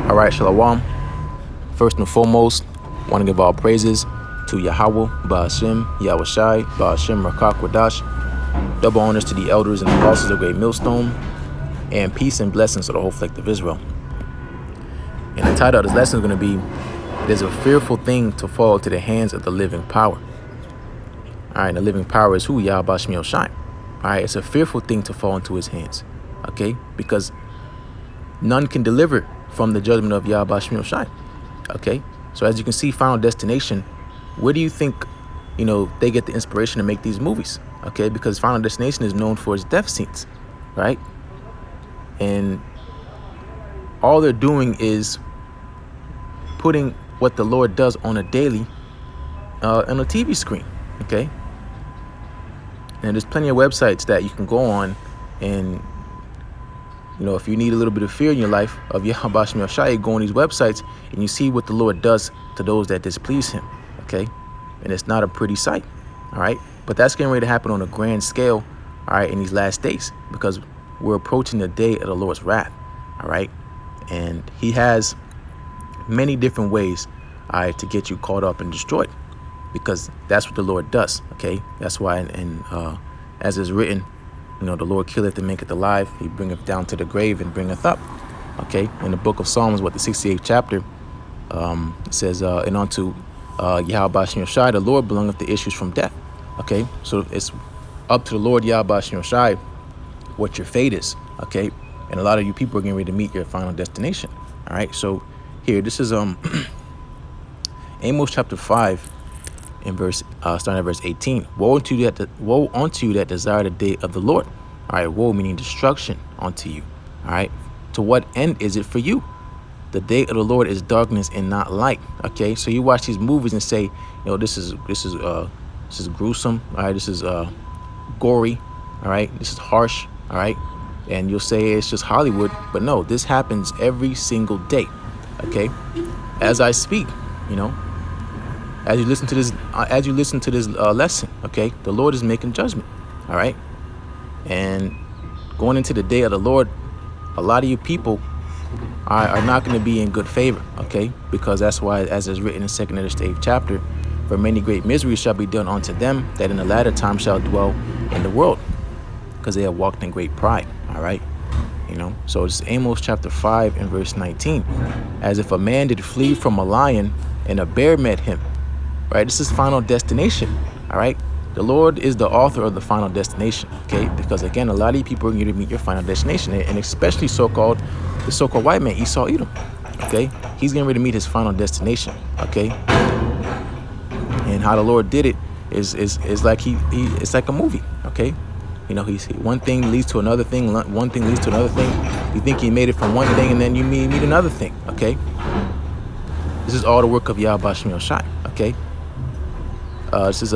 All right, Shalom. First and foremost, want to give all praises to YAHAWAH, BAHASHIM, YAHAWASHI, BAHASHIM, Rakak Wadash. Double honors to the elders and apostles of Great Millstone, and peace and blessings to the whole elect of Israel. And the title of this lesson is going to be, "It is a fearful thing to fall into the hands of the living power." All right, the living power is who? YAHAWASHI. All right, it's a fearful thing to fall into his hands, okay? Because none can deliver from the judgment of YAHAWASHI, okay? So as you can see, Final Destination, where do you think, they get the inspiration to make these movies, okay? Because Final Destination is known for its death scenes, right? And all they're doing is putting what the Lord does on a daily on a TV screen, okay? And there's plenty of websites that you can go on, and if you need a little bit of fear in your life of YAHAWASHI, you go on these websites and you see what the Lord does to those that displease him, okay? And it's not a pretty sight, all right? But that's getting ready to happen on a grand scale, all right, in these last days, because we're approaching the day of the Lord's wrath, all right? And he has many different ways, all right, to get you caught up and destroyed, because that's what the Lord does, okay? That's why, as is written, the Lord killeth and maketh alive. He bringeth down to the grave and bringeth up, okay? In the book of Psalms, the 68th chapter, it says, and unto YAHAWASHI, the Lord belongeth the issues from death, okay? So it's up to the Lord YAHAWASHI what your fate is, okay? And a lot of you people are getting ready to meet your final destination, all right? So here, this is Amos chapter 5, in starting at verse 18. Woe unto you that desire the day of the Lord. All right, woe meaning destruction unto you. All right, to what end is it for you? The day of the Lord is darkness and not light. Okay, so you watch these movies and say, this is gruesome. All right, this is gory. All right, this is harsh. All right, and you'll say it's just Hollywood, but no, this happens every single day. Okay, as I speak, as you listen to this lesson, okay, the Lord is making judgment, all right? And going into the day of the Lord, a lot of you people are not going to be in good favor, okay? Because that's why, as is written in 2nd Esdras 8th chapter, for many great miseries shall be done unto them that in the latter time shall dwell in the world, because they have walked in great pride, all right? So it's Amos chapter 5 and verse 19. As if a man did flee from a lion and a bear met him. Right, this is final destination. All right, the Lord is the author of the final destination. Okay, because again, a lot of you people are going to meet your final destination, and especially the so-called white man, Esau Edom. Okay, he's getting ready to meet his final destination. Okay, and how the Lord did it is like it's like a movie. Okay, he's one thing leads to another thing, one thing leads to another thing. You think he made it from one thing, and then you meet another thing. Okay, this is all the work of YAHAWASHI. Okay. This is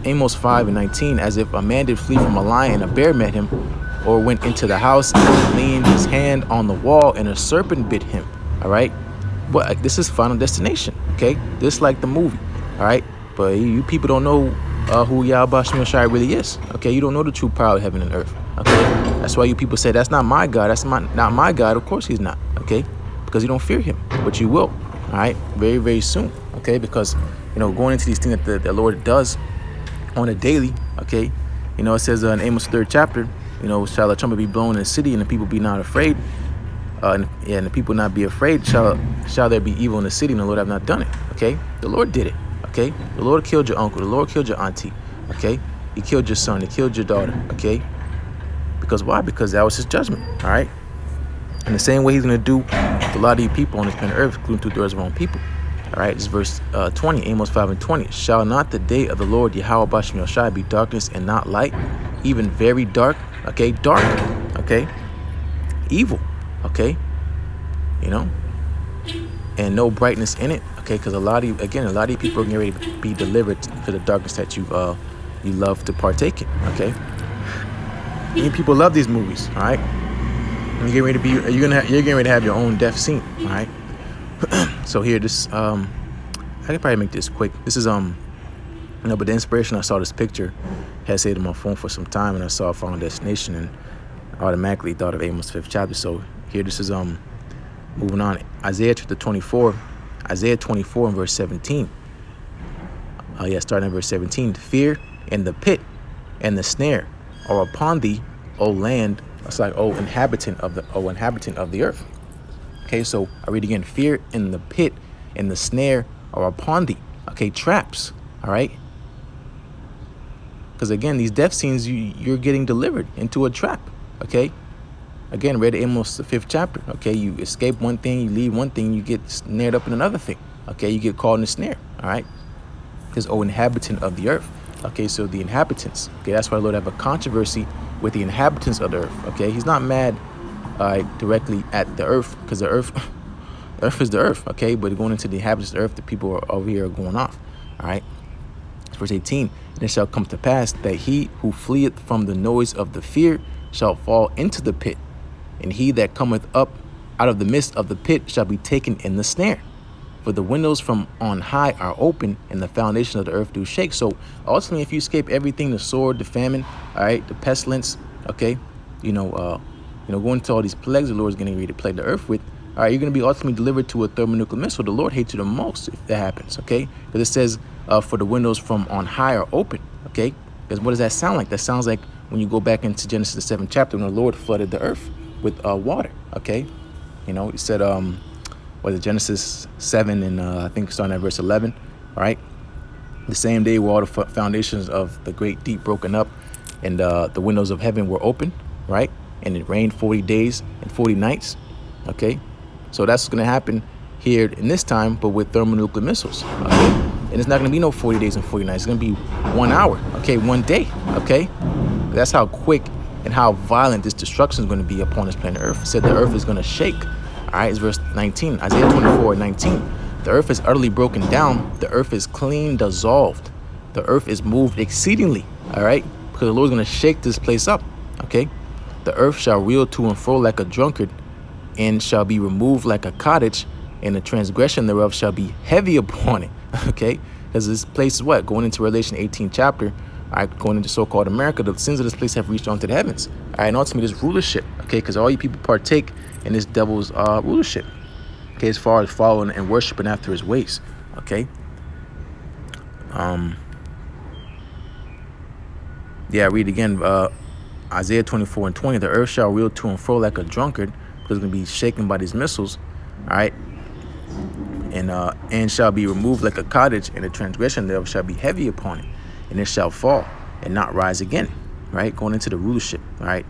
Amos 5 and 19. As if a man did flee from a lion, a bear met him, or went into the house and leaned his hand on the wall, and a serpent bit him. All right, but this is final destination. Okay, this like the movie. All right, but you people don't know who YAHAWASHI really is. Okay, you don't know the true power of heaven and earth. Okay, that's why you people say that's not my God. That's not my God. Of course he's not. Okay, because you don't fear him, but you will. All right, very, very soon. Okay, because going into these things that the Lord does on a daily, okay, it says in Amos 3rd chapter, shall a trumpet be blown in the city, and the people be not afraid, and the people not be afraid, shall there be evil in the city, and the Lord have not done it. Okay, the Lord did it. Okay, the Lord killed your uncle, the Lord killed your auntie. Okay, he killed your son, he killed your daughter. Okay, because why? Because that was his judgment. All right, and the same way he's going to do with a lot of you people on this planet earth, including 2/3 of our own people. All right, this is verse 20, Amos 5 and 20. Shall not the day of the Lord YAHAWASHI be darkness and not light, even very dark? Okay, dark. Okay, evil. Okay, and no brightness in it. Okay, because a lot of you people are getting ready to be delivered to the darkness that you love to partake in. Okay, you people love these movies. All right, and you're getting ready to have your own death scene. All right. So here, this I can probably make this quick. This is but the inspiration, I saw this picture, had saved on my phone for some time, and I saw a Final Destination and automatically thought of Amos 5th chapter. So here, this is Moving on, Isaiah chapter 24, Isaiah 24 and verse 17. Starting at verse 17. Fear and the pit and the snare are upon thee, O land. It's like, O inhabitant of the earth. Okay, so I read again. Fear and the pit and the snare are upon thee. Okay, traps. All right. Because again, these death scenes, you're getting delivered into a trap. Okay. Again, read Amos the 5th chapter. Okay, you escape one thing, you leave one thing, you get snared up in another thing. Okay, you get caught in a snare. All right. Because, O inhabitant of the earth. Okay, so the inhabitants. Okay, that's why the Lord have a controversy with the inhabitants of the earth. Okay, he's not mad directly at the earth, because the earth is the earth. Okay, but going into the inhabitants of the earth, the people are over here are going off. All right. Verse 18. And it shall come to pass that he who fleeth from the noise of the fear shall fall into the pit, and he that cometh up out of the midst of the pit shall be taken in the snare. For the windows from on high are open, and the foundation of the earth do shake. So ultimately, if you escape everything, the sword, the famine, all right, the pestilence, okay, going to all these plagues the Lord's getting ready to plague the earth with, all right, you're going to be ultimately delivered to a thermonuclear missile. The Lord hates you the most if that happens, okay? Because it says, for the windows from on high are open, okay? Because what does that sound like? That sounds like when you go back into Genesis the 7th chapter, when the Lord flooded the earth with water, okay? He said, was it Genesis 7 and I think starting at verse 11, all right? The same day were all the foundations of the great deep broken up, and the windows of heaven were open, right? And it rained 40 days and 40 nights, okay? So that's going to happen here in this time, but with thermonuclear missiles, okay? And it's not going to be no 40 days and 40 nights. It's going to be 1 hour, okay? 1 day, okay? That's how quick and how violent this destruction is going to be upon this planet Earth. It said the earth is going to shake. All right, it's verse 19, Isaiah 24 and 19. The earth is utterly broken down. The earth is clean dissolved. The earth is moved exceedingly. All right, because the Lord's going to shake this place up. Okay, the earth shall reel to and fro like a drunkard, and shall be removed like a cottage, and the transgression thereof shall be heavy upon it. Okay, because this place is what? Going into Revelation 18 chapter. All right, going into so-called America, the sins of this place have reached onto the heavens. All right, and ultimately this rulership, okay, because all you people partake in this devil's rulership, okay, as far as following and worshiping after his ways, okay. Read again, Isaiah 24 and 20. The earth shall reel to and fro like a drunkard, because it's going to be shaken by these missiles, all right, and shall be removed like a cottage, and the transgression thereof shall be heavy upon it. And it shall fall and not rise again, right? Going into the rulership, right?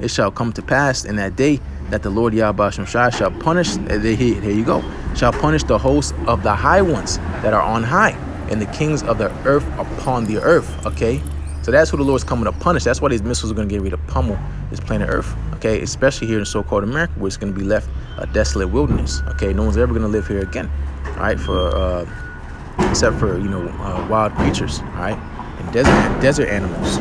It shall come to pass in that day that the Lord YAHAWASHI shall punish, here you go, shall punish the hosts of the high ones that are on high, and the kings of the earth upon the earth, okay? So that's who the Lord's coming to punish. That's why these missiles are going to get ready to pummel this planet Earth, okay? Especially here in so-called America, where it's going to be left a desolate wilderness, okay? No one's ever going to live here again, all right? Except for wild creatures, all right, and desert animals,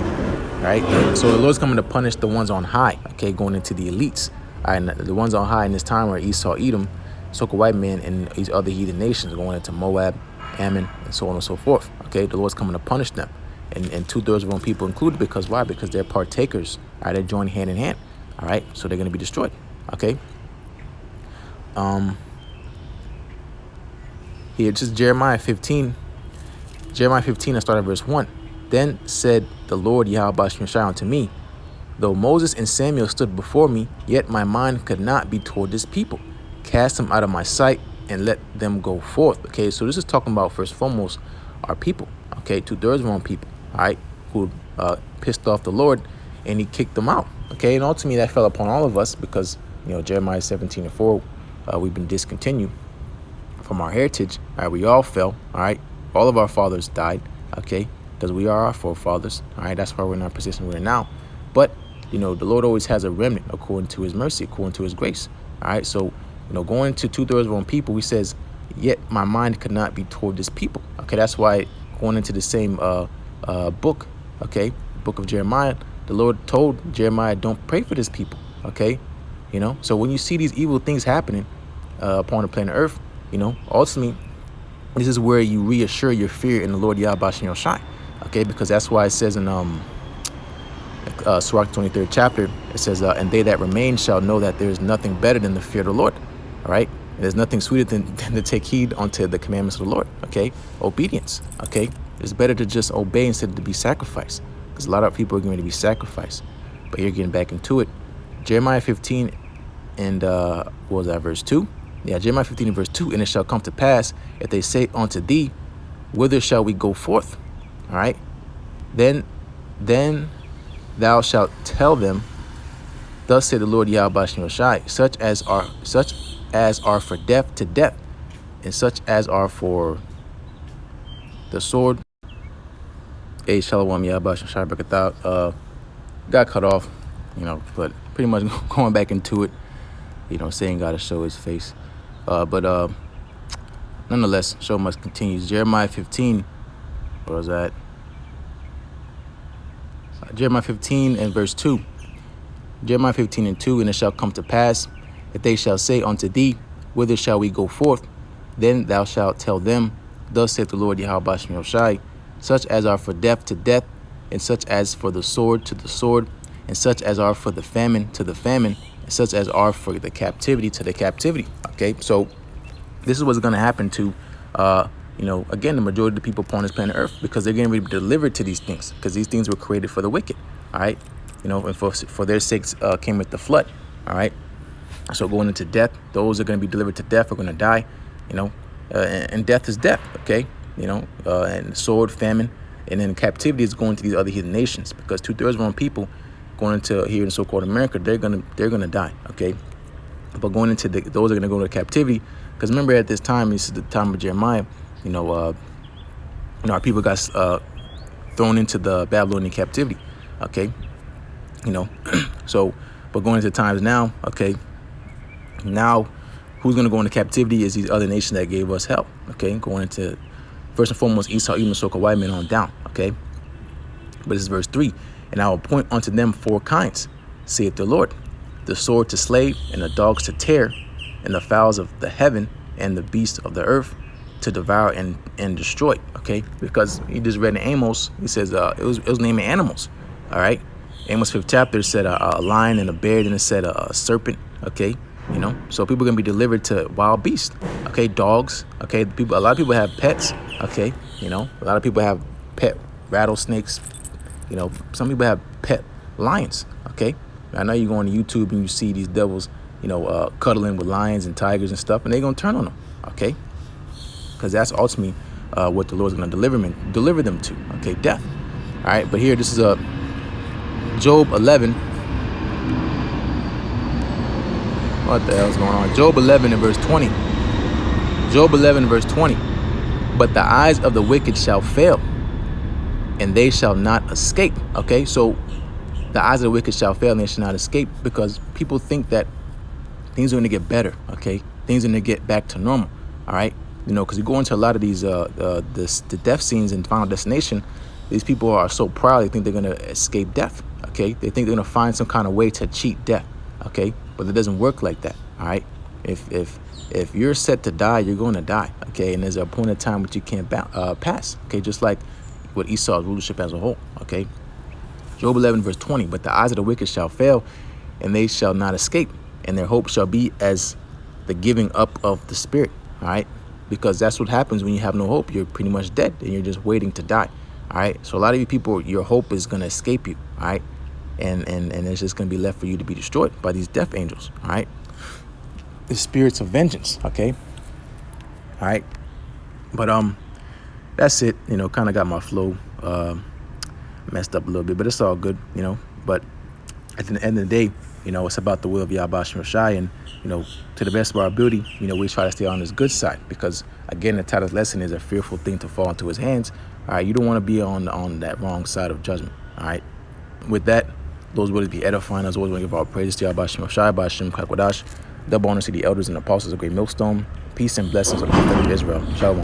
right? So the Lord's coming to punish the ones on high, okay, going into the elites, all right. And the ones on high in this time are Esau, Edom, so-called white men, and these other heathen nations going into Moab, Ammon, and so on and so forth. Okay, the Lord's coming to punish them, and 2/3 of them people included, because why? Because they're partakers. All right, they join hand in hand. All right, so they're going to be destroyed. Okay. Here, just Jeremiah 15. Jeremiah 15, I start at verse 1. Then said the Lord YAHAWASHI unto me, though Moses and Samuel stood before me, yet my mind could not be toward this people. Cast them out of my sight and let them go forth. Okay, so this is talking about, first and foremost, our people. Okay, 2/3 of our own people, all right, who pissed off the Lord, and he kicked them out. Okay, and ultimately that fell upon all of us, because Jeremiah 17 and 4, we've been discontinued from our heritage. All right, we all fell. All right, all of our fathers died. Okay, because we are our forefathers. All right, that's why we're in our position we're in now. But the Lord always has a remnant according to his mercy, according to his grace. All right, so going to 2/3 of our own people, he says, yet my mind could not be toward this people. Okay, that's why going into the same book, okay, book of Jeremiah, the Lord told Jeremiah, don't pray for this people. Okay, so when you see these evil things happening upon the planet Earth, ultimately, this is where you reassure your fear in the Lord YAHAWASHI. Okay, because that's why it says in Surah 23rd chapter, it says, and they that remain shall know that there is nothing better than the fear of the Lord. All right. And there's nothing sweeter than to take heed unto the commandments of the Lord. Okay. Obedience. Okay. It's better to just obey instead of to be sacrificed, because a lot of people are going to be sacrificed. But you're getting back into it. Jeremiah 15 and what was that, verse 2? Yeah, Jeremiah 15 and verse 2. And it shall come to pass, if they say unto thee, whither shall we go forth? All right. Then thou shalt tell them, thus said the Lord YAHAWASHI, such as are for death to death, and such as are for the sword. Shalom YAHAWASHI Brakatah. Got cut off, but pretty much going back into it, saying God to show his face. But nonetheless, show must continues. Jeremiah 15, what was that? Jeremiah 15 and verse 2. Jeremiah 15 and 2, and it shall come to pass, if they shall say unto thee, whither shall we go forth? Then thou shalt tell them, thus saith the Lord YAHAWASHI, such as are for death to death, and such as for the sword to the sword, and such as are for the famine to the famine, and such as are for the captivity to the captivity. Okay, so this is what's going to happen to, again, the majority of the people upon this planet Earth, because they're going to be delivered to these things, because these things were created for the wicked. All right, and for their sakes came with the flood. All right, so going into death, those are going to be delivered to death are going to die. And death is death. Okay, and sword, famine, and then captivity is going to these other heathen nations, because 2/3 of our people going into here in so-called America, they're gonna die. Okay, but going into those are gonna go into captivity, because remember at this time, this is the time of Jeremiah. Our people got thrown into the Babylonian captivity. Okay, so but going into times now. Okay, now who's gonna go into captivity is these other nations that gave us help. Okay, going into first and foremost Esau, even so-called white men on down. Okay, but this is verse 3. And I will appoint unto them 4 kinds, saith the Lord, the sword to slay, and the dogs to tear, and the fowls of the heaven, and the beasts of the earth to devour and destroy. Okay, because he just read in Amos, he says it was naming animals. All right, Amos 5th chapter said a lion and a bear, then it said a serpent. Okay, so people are gonna be delivered to wild beasts. Okay, dogs. Okay, a lot of people have pets. Okay, a lot of people have pet rattlesnakes. Some people have pet lions. Okay, I know you go on YouTube and you see these devils, cuddling with lions and tigers and stuff, and they're gonna turn on them. Okay, because that's ultimately what the Lord's gonna deliver them to. Okay, death. All right, but here this is Job 11. What the hell's going on? Job 11 and verse 20. Job 11 verse 20. But the eyes of the wicked shall fail, and they shall not escape. Okay, so the eyes of the wicked shall fail, and they shall not escape, because people think that things are going to get better. Okay, things are going to get back to normal. All right, because you go into a lot of these the death scenes in Final Destination, these people are so proud they think they're going to escape death. Okay, they think they're going to find some kind of way to cheat death. Okay, but it doesn't work like that. All right, if you're set to die, you're going to die. Okay, and there's a point in time which you can't pass. Okay, just like with Esau's rulership as a whole. Okay, Job 11 verse 20. But the eyes of the wicked shall fail, and they shall not escape, and their hope shall be as the giving up of the spirit. All right, because that's what happens when you have no hope. You're pretty much dead, and you're just waiting to die. All right, so a lot of you people, your hope is going to escape you. All right, and it's just going to be left for you to be destroyed by these death angels. All right, the spirits of vengeance. Okay, all right, but that's it. Kind of got my flow messed up a little bit, but it's all good. But at the end of the day, it's about the will of YAHAWASHI, and to the best of our ability, we try to stay on his good side, because again, the title of the lesson is a fearful thing to fall into his hands. All right, you don't want to be on that wrong side of judgment. All right, with that, those words be edifying. As always, want to give our praises to YAHAWASHI, Bashim Kakwadash, double honor to the elders and apostles of Great Millstone. Peace and blessings of the family of Israel. Shalom.